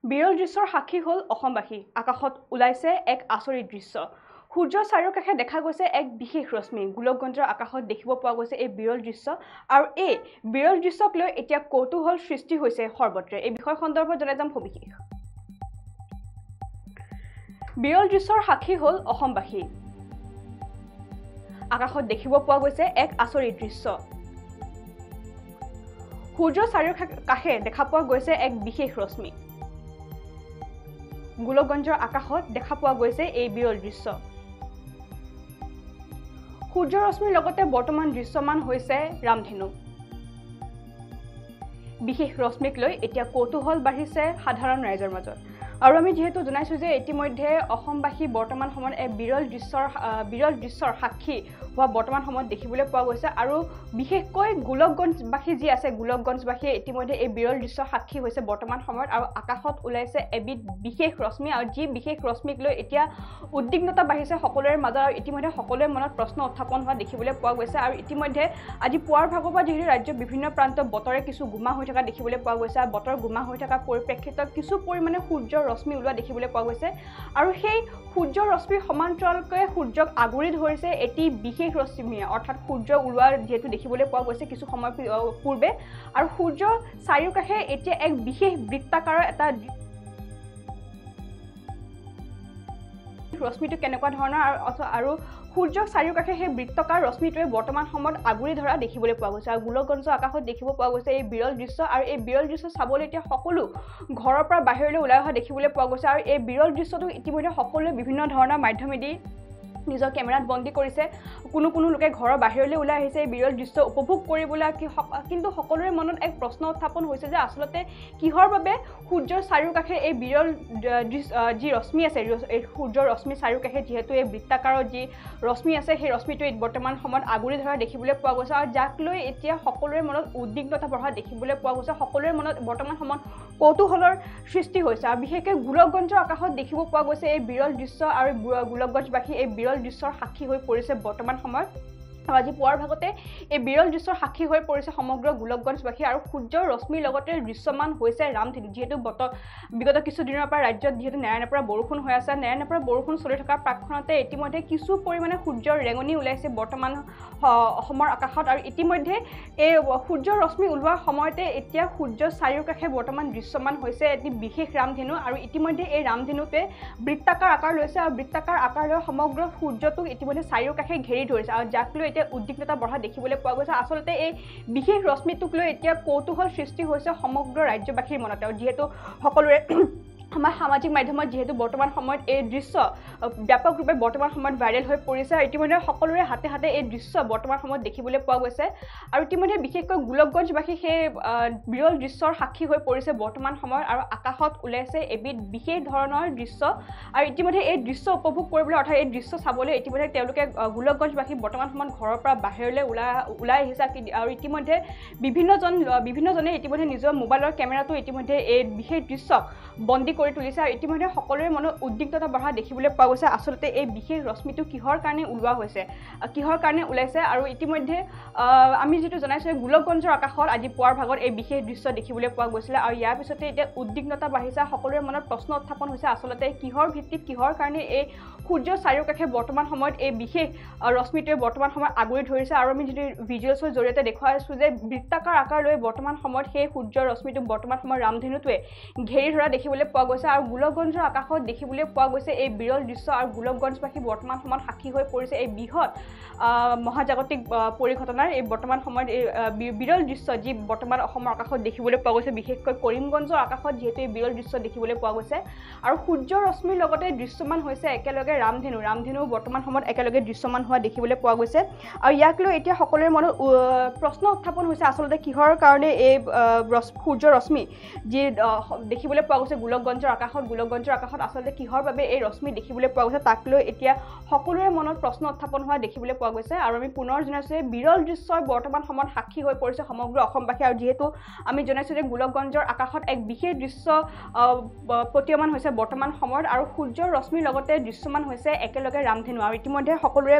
বিৰল দৃশ্যৰ সাক্ষী হ'ল অসমবাসী। আকাশত ওলাইছে এক আচৰিত দৃশ্য। সূৰ্যৰ চাৰিওকাষে দেখা গৈছে এক বিশেষ ৰশ্মি। গোলকগঞ্জৰ আকাশত দেখিব পোৱা গৈছে এই বিৰল দৃশ্য, আৰু এই বিৰল দৃশ্যক লৈ এতিয়া কৌতূহল সৃষ্টি হৈছে সৰ্বত্ৰে। এই বিষয় সন্দৰ্ভত জনাই যাম সবিশেষ। বিৰল দৃশ্যৰ সাক্ষী হ'ল অসমবাসী। আকাশত দেখিব পোৱা গৈছে এক আচৰিত দৃশ্য। সূৰ্যৰ চাৰিওকাষে দেখা পোৱা গৈছে এক বিশেষ ৰশ্মি। গোলকগঞ্জৰ আকাশত দেখা পোৱা গৈছে এই বিৰল দৃশ্য। সূৰ্যৰ ৰশ্মিৰ লগতে বৰ্তমান দৃশ্যমান হৈছে ৰামধেনু। বিশেষ ৰশ্মিক লৈ এতিয়া কৌতূহল বাঢ়িছে সাধাৰণ ৰাইজৰ মাজত। আৰু আমি যিহেতু জনাইছোঁ যে ইতিমধ্যে অসমবাসী বৰ্তমান সময়ত এক বিৰল দৃশ্যৰ সাক্ষী হোৱা বৰ্তমান সময়ত দেখিবলৈ পোৱা গৈছে। আৰু বিশেষকৈ গোলকগঞ্জবাসী যি আছে, গোলকগঞ্জবাসীয়ে ইতিমধ্যে এই বিৰল দৃশ্যৰ সাক্ষী হৈছে বৰ্তমান সময়ত। আৰু আকাশত ওলাইছে এবিধ বিশেষ ৰশ্মি, আৰু যি বিশেষ ৰশ্মিক লৈ এতিয়া উদ্বিগ্নতা বাঢ়িছে সকলোৰে মাজত। আৰু ইতিমধ্যে সকলোৰে মনত প্ৰশ্ন উত্থাপন হোৱা দেখিবলৈ পোৱা গৈছে। আৰু ইতিমধ্যে আজি পুৱাৰ ভাগৰ পৰা যিহেতু ৰাজ্যৰ বিভিন্ন প্ৰান্তত বতৰে কিছু গোমা হৈ থকা দেখিবলৈ পোৱা গৈছে। আৰু বতৰ গোমা হৈ থকা পৰিপ্ৰেক্ষিতত কিছু পৰিমাণে সূৰ্যৰ ৰশ্মি ওলোৱা দেখিবলৈ পোৱা গৈছে। আৰু সেই সূৰ্যৰ ৰশ্মিৰ সমান্তৰালকৈ সূৰ্যক আগুৰি ধৰিছে এটি বিশেষ ৰশ্মিয়ে, অৰ্থাৎ সূৰ্য ওলোৱা যিহেতু দেখিবলৈ পোৱা গৈছে কিছু সময় পূৰ্বে। আৰু সূৰ্যৰ চাৰিওকাষে এতিয়া এক বিশেষ বৃত্তাকাৰৰ এটা ৰশ্মিটো কেনেকুৱা ধৰণৰ আৰু সূৰ্যৰ চাৰিওকাষে সেই বৃত্তাকাৰ ৰশ্মিটোৱে বৰ্তমান সময়ত আগুৰি ধৰা দেখিবলৈ পোৱা গৈছে। আৰু গোলকগঞ্জৰ আকাশত দেখিব পোৱা গৈছে এই বিৰল দৃশ্য। আৰু এই বিৰল দৃশ্য চাবলৈ এতিয়া সকলো ঘৰৰ পৰা বাহিৰলৈ ওলাই অহা দেখিবলৈ পোৱা গৈছে। আৰু এই বিৰল দৃশ্যটো ইতিমধ্যে সকলোৱে বিভিন্ন ধৰণৰ মাধ্যমেদি নিজৰ কেমেৰাত বন্দী কৰিছে। কোনো লোকে ঘৰৰ বাহিৰলৈ ওলাই আহিছে এই বিৰল দৃশ্য উপভোগ কৰিবলৈ। কিন্তু সকলোৰে মনত এক প্ৰশ্ন উত্থাপন হৈছে যে আচলতে কিহৰ বাবে সূৰ্যৰ চাৰিওকাষে এই বিৰল যি ৰশ্মি আছে, এই সূৰ্যৰ ৰশ্মিৰ চাৰিওকাষে যিহেতু এই বৃত্তাকাৰৰ যি ৰশ্মি আছে, সেই ৰশ্মিটো বৰ্তমান সময়ত আগুৰি ধৰা দেখিবলৈ পোৱা গৈছে। আৰু যাক লৈ এতিয়া সকলোৰে মনত উদ্বিগ্নতা বঢ়া দেখিবলৈ পোৱা গৈছে। সকলোৰে মনত বৰ্তমান সময়ত কৌতূহলৰ সৃষ্টি হৈছে। আৰু বিশেষকৈ গোলকগঞ্জৰ আকাশত দেখিব পোৱা গৈছে এই বিৰল দৃশ্য। আৰু গোলকগঞ্জবাসী এই বিৰল দৃশ্যৰ সাক্ষী হৈ পৰিছে বৰ্তমান সময়ত। আজি পুৱাৰ ভাগতে এই বিৰল দৃশ্যৰ সাক্ষী হৈ পৰিছে সমগ্ৰ গোলকগঞ্জবাসী। আৰু সূৰ্যৰ ৰশ্মিৰ লগতে দৃশ্যমান হৈছে ৰামধেনু। যিহেতু বিগত কিছুদিনৰ পৰা ৰাজ্যত যিহেতু নেৰানেপেৰা বৰষুণ হৈ আছে, নেৰানেপেৰা বৰষুণ চলি থকাৰ প্ৰাক্ষণতে ইতিমধ্যে কিছু পৰিমাণে সূৰ্যৰ ৰেঙনি ওলাইছে বৰ্তমান অসমৰ আকাশত। আৰু ইতিমধ্যে এই সূৰ্যৰ ৰশ্মি ওলোৱাৰ সময়তে এতিয়া সূৰ্যৰ চাৰিওকাষে বৰ্তমান দৃশ্যমান হৈছে এটি বিশেষ ৰামধেনু। আৰু ইতিমধ্যে এই ৰামধেনুটোৱে বৃত্তাকাৰ আকাৰ লৈছে। আৰু বৃত্তাকাৰ আকাৰ লৈ সমগ্ৰ সূৰ্যটোক ইতিমধ্যে চাৰিওকাষে ঘেৰি ধৰিছে। আৰু যাক লৈ এতিয়া উদ্বিগ্নতা বঢ়া দেখিবলৈ পোৱা গৈছে। আচলতে এই বিশেষ ৰশ্মিটোক লৈ এতিয়া কৌতূহল সৃষ্টি হৈছে সমগ্ৰ ৰাজ্যবাসীৰ মনতে। যিহেতু সকলোৰে আমাৰ সামাজিক মাধ্যমত যিহেতু বৰ্তমান সময়ত এই দৃশ্য ব্যাপকৰূপে বৰ্তমান সময়ত ভাইৰেল হৈ পৰিছে। আৰু ইতিমধ্যে সকলোৰে হাতে হাতে এই দৃশ্য বৰ্তমান সময়ত দেখিবলৈ পোৱা গৈছে। আৰু ইতিমধ্যে বিশেষকৈ গোলকগঞ্জবাসী সেই বিৰল দৃশ্যৰ সাক্ষী হৈ পৰিছে বৰ্তমান সময়ত। আৰু আকাশত ওলাইছে এবিধ বিশেষ ধৰণৰ দৃশ্য। আৰু ইতিমধ্যে এই দৃশ্য উপভোগ কৰিবলৈ, অৰ্থাৎ এই দৃশ্য চাবলৈ ইতিমধ্যে তেওঁলোকে গোলকগঞ্জবাসী বৰ্তমান সময়ত ঘৰৰ পৰা বাহিৰলৈ ওলাই আহিছে। আৰু ইতিমধ্যে বিভিন্নজনে ইতিমধ্যে নিজৰ মোবাইলৰ কেমেৰাটো ইতিমধ্যে এই বিশেষ দৃশ্যক বন্দী কৰি তুলিছে। আৰু ইতিমধ্যে সকলোৰে মনত উদ্বিগ্নতা বঢ়া দেখিবলৈ পোৱা গৈছে আচলতে এই বিশেষ ৰশ্মিটো কিহৰ কাৰণে ওলোৱা হৈছে, কিহৰ কাৰণে ওলাইছে। আৰু ইতিমধ্যে আমি যিটো জনাইছোঁ গোলকগঞ্জৰ আকাশত আজি পুৱাৰ ভাগত এই বিশেষ দৃশ্য দেখিবলৈ পোৱা গৈছিলে। আৰু ইয়াৰ পিছতে এতিয়া উদ্বিগ্নতা বাঢ়িছে, সকলোৰে মনত প্ৰশ্ন উত্থাপন হৈছে আচলতে কিহৰ ভিত্তিত, কিহৰ কাৰণে এই সূৰ্যৰ চাৰিওকাষে বৰ্তমান সময়ত এই বিশেষ ৰশ্মিটোৱে বৰ্তমান সময়ত আগুৰি ধৰিছে। আৰু আমি যদি ভিজুৱেলছৰ জৰিয়তে দেখুৱাই আছোঁ যে বৃত্তাকাৰ আকাৰ লৈ বৰ্তমান সময়ত সেই সূৰ্যৰ ৰশ্মিটোক বৰ্তমান সময়ত ৰামধেনুটোৱে ঘেৰি ধৰা দেখিবলৈ পোৱা গৈছে। আৰু গোলকগঞ্জৰ আকাশত দেখিবলৈ পোৱা গৈছে এই বিৰল দৃশ্য। আৰু গোলকগঞ্জবাসী বৰ্তমান সময়ত সাক্ষী হৈ পৰিছে এই বৃহৎ মহাজাগতিক পৰিঘটনাৰ এই বৰ্তমান সময়ত এই বিৰল দৃশ্য যি বৰ্তমান অসমৰ আকাশত দেখিবলৈ পোৱা গৈছে। বিশেষকৈ কৰিমগঞ্জৰ আকাশত যিহেতু এই বিৰল দৃশ্য দেখিবলৈ পোৱা গৈছে। আৰু সূৰ্যৰ ৰশ্মিৰ লগতে দৃশ্যমান হৈছে একেলগে ৰামধেনু বৰ্তমান সময়ত একেলগে দৃশ্যমান হোৱা দেখিবলৈ পোৱা গৈছে। আৰু ইয়াক লৈ এতিয়া সকলোৰে মনত প্ৰশ্ন উত্থাপন হৈছে আচলতে কিহৰ কাৰণে এই সূৰ্যৰ ৰশ্মি যি দেখিবলৈ পোৱা গৈছে গোলকগঞ্জৰ গোলকগঞ্জৰ আকাশত আচলতে কিহৰ বাবে এই ৰশ্মি দেখিবলৈ পোৱা গৈছে তাক লৈ এতিয়া সকলোৰে মনত প্ৰশ্ন উত্থাপন হোৱা দেখিবলৈ পোৱা গৈছে আৰু আমি পুনৰ জনাইছোঁ যে বিৰল দৃশ্যই বৰ্তমান সময়ত সাক্ষী হৈ পৰিছে সমগ্ৰ অসমবাসী আৰু যিহেতু আমি জনাইছোঁ যে গোলকগঞ্জৰ আকাশত এক বিশেষ দৃশ্য প্ৰতীয়মান হৈছে বৰ্তমান সময়ত আৰু সূৰ্যৰ ৰশ্মিৰ লগতে দৃশ্যমান হৈছে একেলগে ৰামধেনু আৰু ইতিমধ্যে সকলোৰে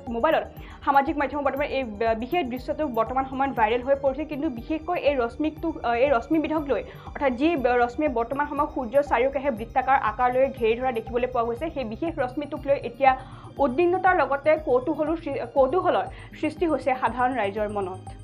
মোবাইলত সামাজিক মাধ্যমত বৰ্তমান এই বিশেষ দৃশ্যটো বৰ্তমান সময়ত ভাইৰেল হৈ পৰিছে কিন্তু বিশেষকৈ এই ৰশ্মিবিধক লৈ অৰ্থাৎ যি ৰশ্মিয়ে বৰ্তমান সময়ত সূৰ্যৰ চাৰিওকাষে বৃত্তাকাৰ আকাৰ লৈ ঘেৰি ধৰা দেখিবলৈ পোৱা গৈছে সেই বিশেষ ৰশ্মিটোক লৈ এতিয়া উদ্বিগ্নতাৰ লগতে কৌতূহলৰ সৃষ্টি হৈছে সাধাৰণ ৰাইজৰ মনত